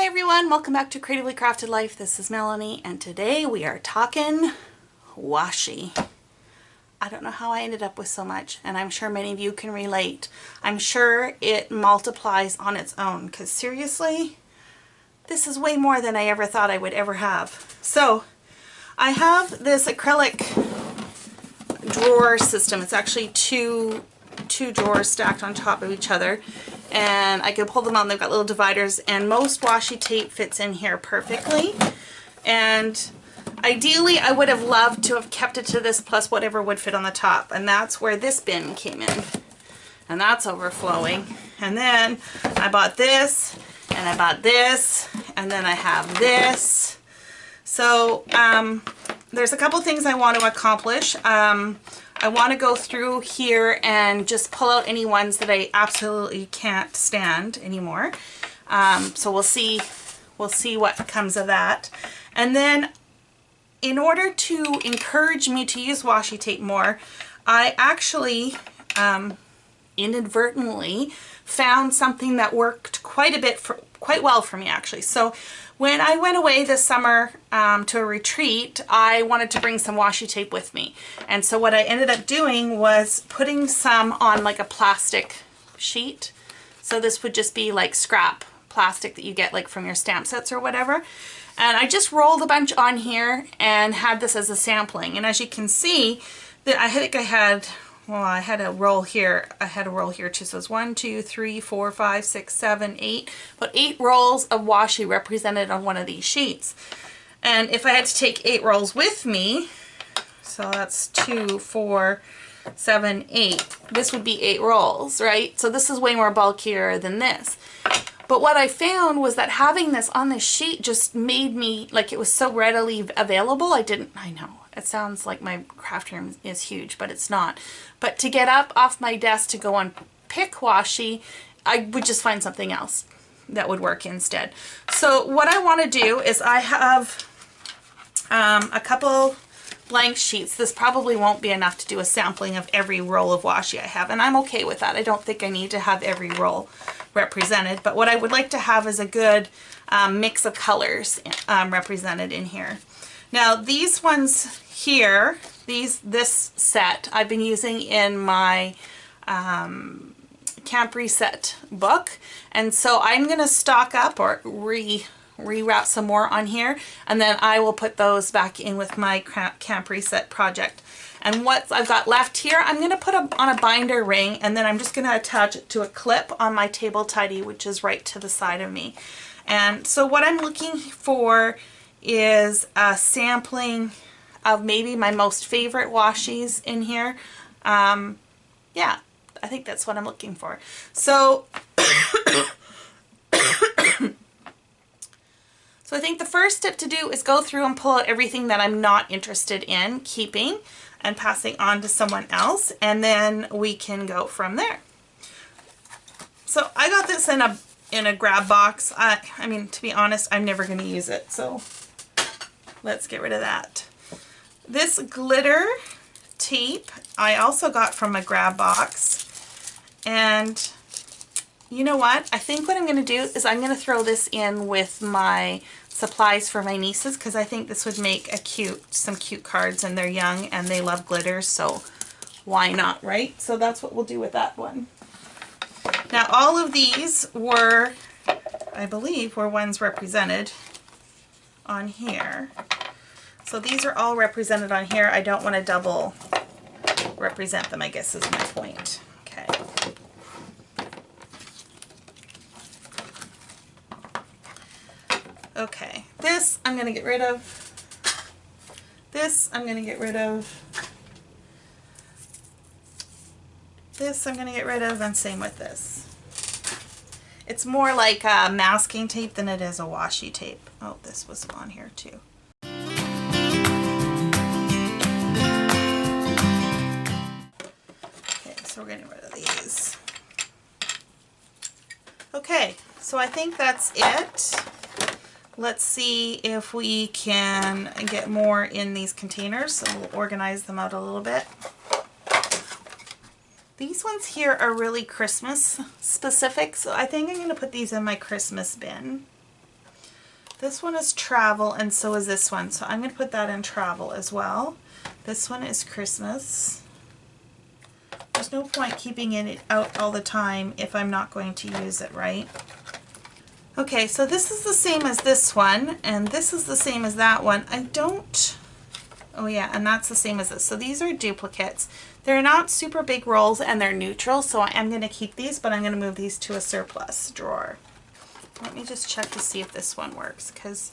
Hi everyone, welcome back to Creatively Crafted Life. This is Melanie and today we are talking washi. I don't know how I ended up with so much and I'm sure many of you can relate. I'm sure it multiplies on its own because seriously, this is way more than I ever thought I would ever have. So I have this acrylic drawer system. It's actually two drawers stacked on top of each other. And I can pull them out and they've got little dividers, and most washi tape fits in here perfectly. And ideally I would have loved to have kept it to this plus whatever would fit on the top, and that's where this bin came in, and that's overflowing. And then I bought this and I bought this and then I have this. So there's a couple things I want to accomplish. I want to go through here and just pull out any ones that I absolutely can't stand anymore. So we'll see what comes of that. And then in order to encourage me to use washi tape more, I actually inadvertently found something that worked quite well for me actually. So when I went away this summer to a retreat, I wanted to bring some washi tape with me. And so what I ended up doing was putting some on like a plastic sheet. So this would just be like scrap plastic that you get like from your stamp sets or whatever. And I just rolled a bunch on here and had this as a sampling. And as you can see, I think I had a roll here. I had a roll here too. So it's 1, 2, 3, 4, 5, 6, 7, 8. But 8 rolls of washi represented on one of these sheets. And if I had to take 8 rolls with me, so that's 2, 4, 7, 8. This would be 8 rolls, right? So this is way more bulkier than this. But what I found was that having this on this sheet just made me, like, it was so readily available. I know, it sounds like my craft room is huge, but it's not. But to get up off my desk to go and pick washi, I would just find something else that would work instead. So what I want to do is I have a couple blank sheets. This probably won't be enough to do a sampling of every roll of washi I have, and I'm okay with that. I don't think I need to have every roll represented, but what I would like to have is a good mix of colors represented in here. Now these ones here, this set I've been using in my Camp Reset book, and so I'm going to stock up or rewrap some more on here, and then I will put those back in with my Camp Reset project. And what I've got left here, I'm going to put on a binder ring, and then I'm just going to attach it to a clip on my table tidy, which is right to the side of me. And so what I'm looking for is a sampling of maybe my most favorite washis in here. Yeah, I think that's what I'm looking for. So, so I think the first step to do is go through and pull out everything that I'm not interested in keeping and passing on to someone else, and then we can go from there. So I got this in a grab box. I mean, to be honest, I'm never going to use it, so let's get rid of that. This glitter tape I also got from a grab box, and you know what? I think what I'm going to do is I'm going to throw this in with my supplies for my nieces, because I think this would make some cute cards, and they're young and they love glitters, so why not, right? So that's what we'll do with that one. Now all of these were, I believe, were ones represented on here. So these are all represented on here. I don't want to double represent them, I guess is my point. Okay. Okay, this I'm going to get rid of. This I'm going to get rid of. This I'm going to get rid of, and same with this. It's more like a masking tape than it is a washi tape. Oh, this was on here too. Okay, so we're getting rid of these. Okay, so I think that's it. Let's see if we can get more in these containers. So we'll organize them out a little bit. These ones here are really Christmas specific, so I think I'm going to put these in my Christmas bin. This one is travel, and so is this one. So I'm going to put that in travel as well. This one is Christmas. There's no point keeping it out all the time if I'm not going to use it, right? Okay, so this is the same as this one, and this is the same as that one. Oh yeah, and that's the same as this. So these are duplicates. They're not super big rolls, and they're neutral, so I am going to keep these, but I'm going to move these to a surplus drawer. Let me just check to see if this one works, because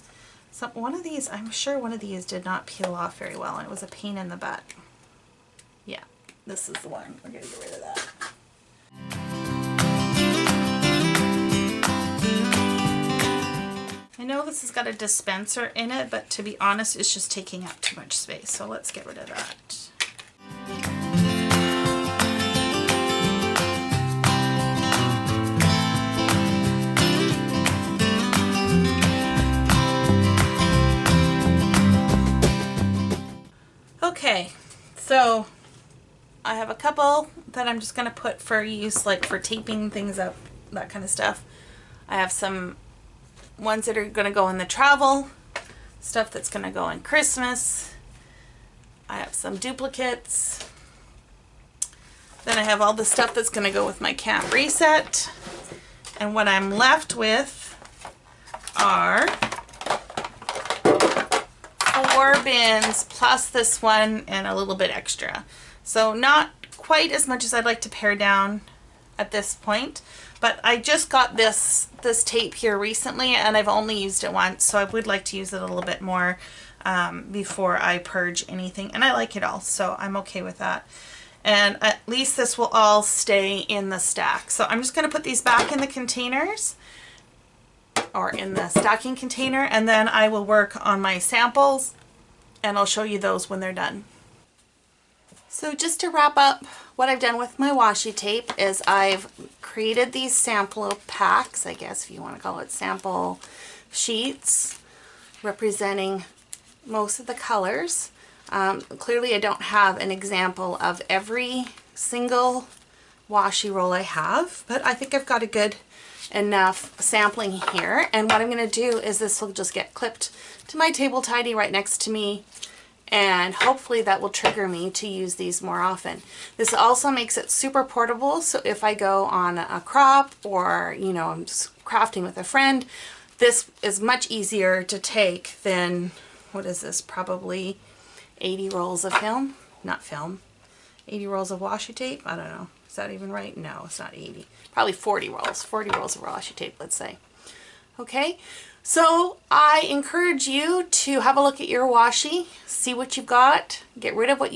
one of these, I'm sure one of these did not peel off very well, and it was a pain in the butt. Yeah, this is the one. We're going to get rid of that. I know this has got a dispenser in it, but to be honest, it's just taking up too much space, so let's get rid of that. Okay, so I have a couple that I'm just going to put for use, like for taping things up, that kind of stuff. I have some ones that are going to go in the travel, stuff that's going to go in Christmas. I have some duplicates. Then I have all the stuff that's going to go with my camp reset. And what I'm left with are 4 bins plus this one and a little bit extra. So not quite as much as I'd like to pare down at this point, but I just got this tape here recently and I've only used it once, so I would like to use it a little bit more before I purge anything, and I like it all, so I'm okay with that. And at least this will all stay in the stack. So I'm just going to put these back in the containers, or in the stacking container, and then I will work on my samples and I'll show you those when they're done. So just to wrap up, what I've done with my washi tape is I've created these sample packs, I guess if you want to call it sample sheets, representing most of the colors. Clearly I don't have an example of every single washi roll I have, but I think I've got a good enough sampling here, and what I'm going to do is this will just get clipped to my table tidy right next to me, and hopefully that will trigger me to use these more often. This also makes it super portable, so if I go on a crop or, you know, I'm just crafting with a friend, this is much easier to take than, what is this, probably 80 rolls of film? Not film. 80 rolls of washi tape? I don't know. Is that even right? No, it's not 80. Probably 40 rolls. 40 rolls of washi tape, let's say. Okay, so I encourage you to have a look at your washi, see what you've got, get rid of what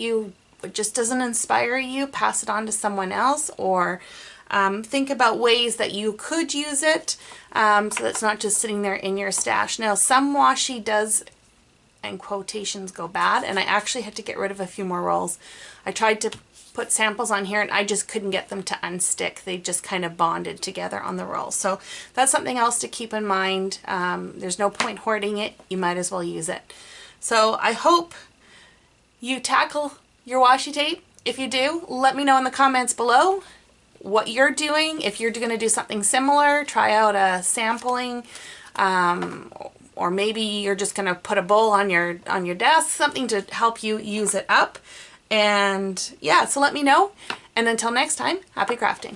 just doesn't inspire you, pass it on to someone else, or think about ways that you could use it so that's not just sitting there in your stash. Now, some washi does, and quotations, go bad, and I actually had to get rid of a few more rolls. I tried to put samples on here and I just couldn't get them to unstick. They just kind of bonded together on the roll. So that's something else to keep in mind. There's no point hoarding it. You might as well use it. So I hope you tackle your washi tape. If you do, let me know in the comments below what you're doing. If you're going to do something similar, try out a sampling, or maybe you're just going to put a bowl on your desk, something to help you use it up. And yeah, so let me know. And until next time, happy crafting.